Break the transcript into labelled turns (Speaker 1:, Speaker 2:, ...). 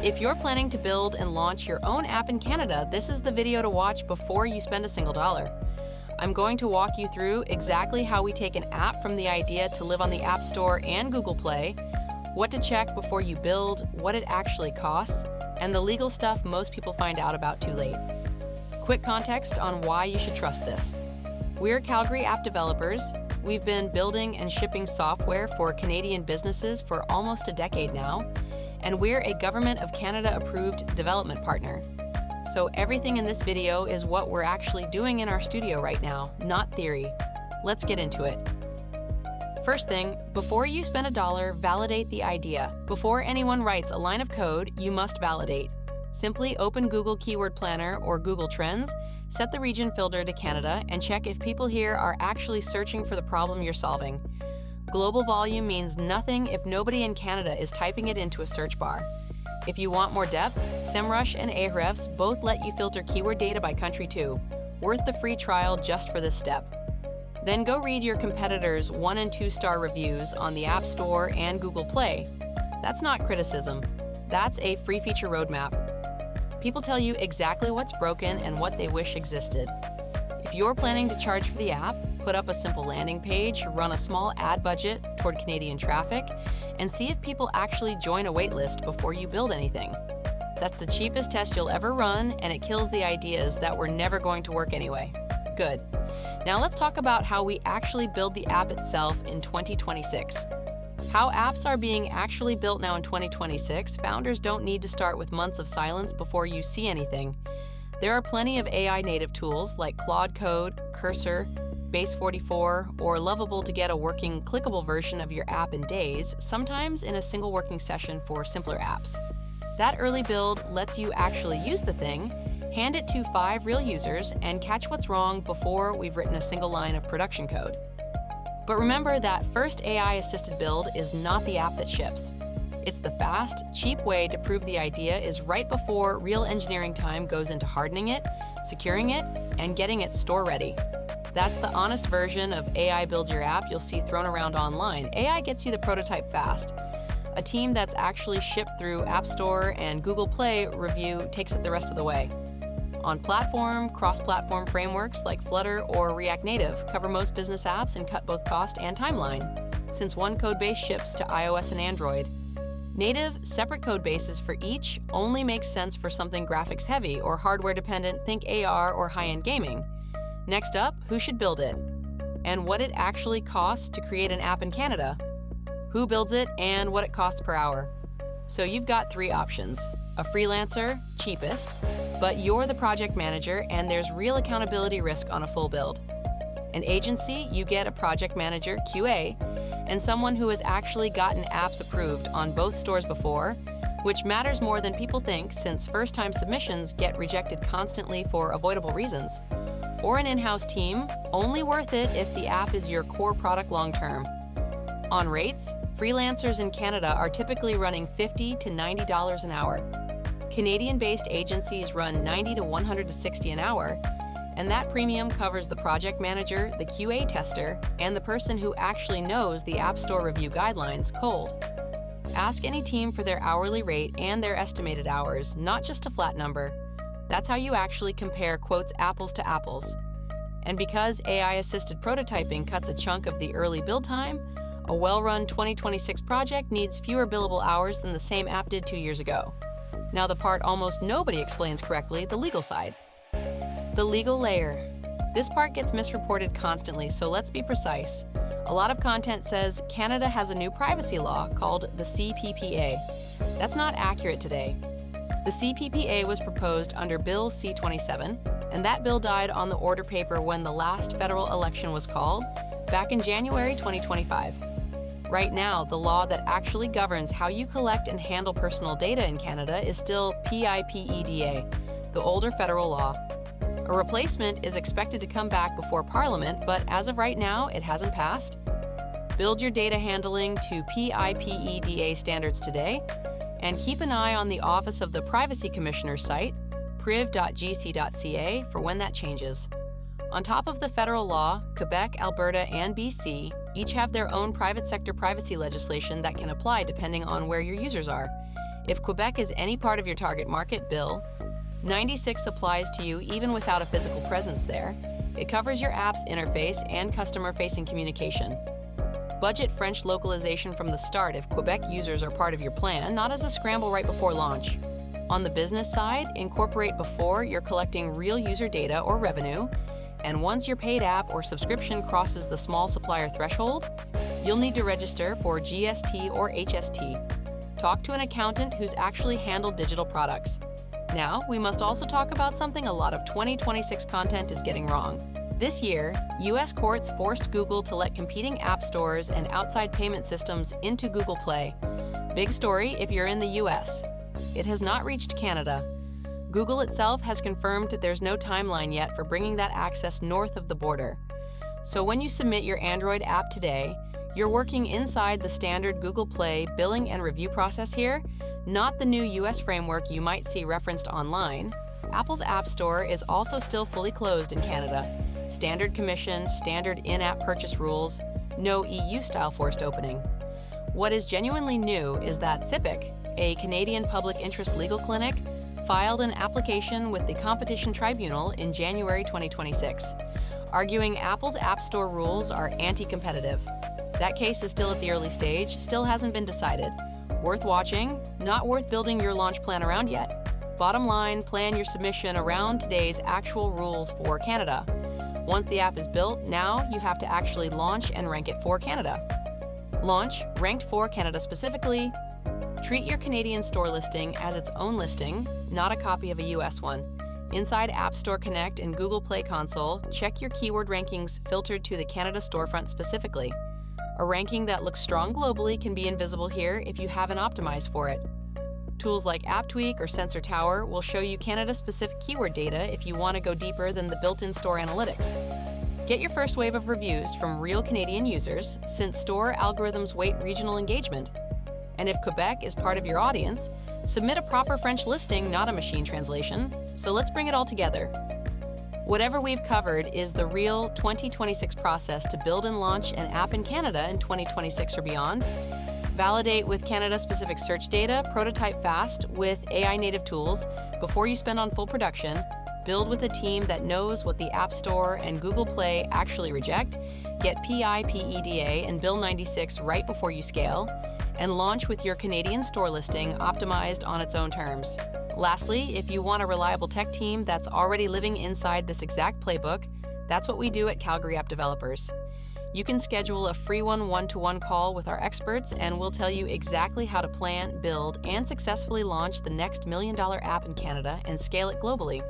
Speaker 1: If you're planning to build and launch your own app in Canada, this is the video to watch before you spend a single dollar. I'm going to walk you through exactly how we take an app from the idea to live on the App Store and Google Play, what to check before you build, what it actually costs, and the legal stuff most people find out about too late. Quick context on why you should trust this. We're Calgary App Developers. We've been building and shipping software for Canadian businesses for almost a decade now, and we're a Government of Canada approved development partner. So everything in this video is what we're actually doing in our studio right now, not theory. Let's get into it. First thing, before you spend a dollar, validate the idea. Before anyone writes a line of code, you must validate. Simply open Google Keyword Planner or Google Trends, set the region filter to Canada, and check if people here are actually searching for the problem you're solving. Global volume means nothing if nobody in Canada is typing it into a search bar. If you want more depth, SEMrush and Ahrefs both let you filter keyword data by country too. Worth the free trial just for this step. Then go read your competitors' 1- and 2-star reviews on the App Store and Google Play. That's not criticism. That's a free feature roadmap. People tell you exactly what's broken and what they wish existed. If you're planning to charge for the app, put up a simple landing page, run a small ad budget toward Canadian traffic, and see if people actually join a waitlist before you build anything. That's the cheapest test you'll ever run, and it kills the ideas that were never going to work anyway. Good. Now let's talk about how we actually build the app itself in 2026. How apps are being actually built now in 2026, founders don't need to start with months of silence before you see anything. There are plenty of AI native tools like Claude Code, Cursor, Base 44, or Lovable to get a working, clickable version of your app in days, sometimes in a single working session for simpler apps. That early build lets you actually use the thing, hand it to 5 real users, and catch what's wrong before we've written a single line of production code. But remember that first AI-assisted build is not the app that ships. It's the fast, cheap way to prove the idea is right before real engineering time goes into hardening it, securing it, and getting it store-ready. That's the honest version of AI builds your app you'll see thrown around online. AI gets you the prototype fast. A team that's actually shipped through App Store and Google Play review takes it the rest of the way. On-platform, cross-platform frameworks like Flutter or React Native cover most business apps and cut both cost and timeline, since one codebase ships to iOS and Android. Native, separate codebases for each only makes sense for something graphics heavy or hardware dependent, think AR or high-end gaming. Next up, who should build it? And what it actually costs to create an app in Canada? Who builds it and what it costs per hour? So you've got 3 options. A freelancer, cheapest, but you're the project manager and there's real accountability risk on a full build. An agency, you get a project manager, QA, and someone who has actually gotten apps approved on both stores before, which matters more than people think since first-time submissions get rejected constantly for avoidable reasons. Or an in-house team, only worth it if the app is your core product long-term. On rates, freelancers in Canada are typically running $50 to $90 an hour. Canadian-based agencies run $90 to $160 an hour, and that premium covers the project manager, the QA tester, and the person who actually knows the App Store review guidelines cold. Ask any team for their hourly rate and their estimated hours, not just a flat number. That's how you actually compare quotes apples to apples. And because AI-assisted prototyping cuts a chunk of the early build time, a well-run 2026 project needs fewer billable hours than the same app did 2 years ago. Now the part almost nobody explains correctly, the legal side. The legal layer. This part gets misreported constantly, so let's be precise. A lot of content says Canada has a new privacy law called the CPPA. That's not accurate today. The CPPA was proposed under Bill C-27, and that bill died on the order paper when the last federal election was called, back in January 2025. Right now, the law that actually governs how you collect and handle personal data in Canada is still PIPEDA, the older federal law. A replacement is expected to come back before Parliament, but as of right now, it hasn't passed. Build your data handling to PIPEDA standards today, and keep an eye on the Office of the Privacy Commissioner's site, priv.gc.ca, for when that changes. On top of the federal law, Quebec, Alberta, and BC each have their own private sector privacy legislation that can apply depending on where your users are. If Quebec is any part of your target market, Bill 96 applies to you even without a physical presence there. It covers your app's interface and customer-facing communication. Budget French localization from the start if Quebec users are part of your plan, not as a scramble right before launch. On the business side, incorporate before you're collecting real user data or revenue, and once your paid app or subscription crosses the small supplier threshold, you'll need to register for GST or HST. Talk to an accountant who's actually handled digital products. Now, we must also talk about something a lot of 2026 content is getting wrong. This year, US courts forced Google to let competing app stores and outside payment systems into Google Play. Big story if you're in the US. It has not reached Canada. Google itself has confirmed that there's no timeline yet for bringing that access north of the border. So when you submit your Android app today, you're working inside the standard Google Play billing and review process here, not the new US framework you might see referenced online. Apple's App Store is also still fully closed in Canada. Standard commission, standard in-app purchase rules, no EU-style forced opening. What is genuinely new is that CIPIC, a Canadian public interest legal clinic, filed an application with the Competition Tribunal in January 2026, arguing Apple's App Store rules are anti-competitive. That case is still at the early stage, still hasn't been decided. Worth watching, not worth building your launch plan around yet. Bottom line, plan your submission around today's actual rules for Canada. Once the app is built, now you have to actually launch and rank it for Canada. Launch, ranked for Canada specifically. Treat your Canadian store listing as its own listing, not a copy of a US one. Inside App Store Connect and Google Play Console, check your keyword rankings filtered to the Canada storefront specifically. A ranking that looks strong globally can be invisible here if you haven't optimized for it. Tools like AppTweak or Sensor Tower will show you Canada-specific keyword data if you want to go deeper than the built-in store analytics. Get your first wave of reviews from real Canadian users, since store algorithms weight regional engagement. And if Quebec is part of your audience, submit a proper French listing, not a machine translation. So let's bring it all together. Whatever we've covered is the real 2026 process to build and launch an app in Canada in 2026 or beyond. Validate with Canada-specific search data, prototype fast with AI-native tools before you spend on full production, build with a team that knows what the App Store and Google Play actually reject, get PIPEDA and Bill 96 right before you scale, and launch with your Canadian store listing optimized on its own terms. Lastly, if you want a reliable tech team that's already living inside this exact playbook, that's what we do at Calgary App Developers. You can schedule a free one-to-one call with our experts, and we'll tell you exactly how to plan, build, and successfully launch the next $1 million app in Canada and scale it globally.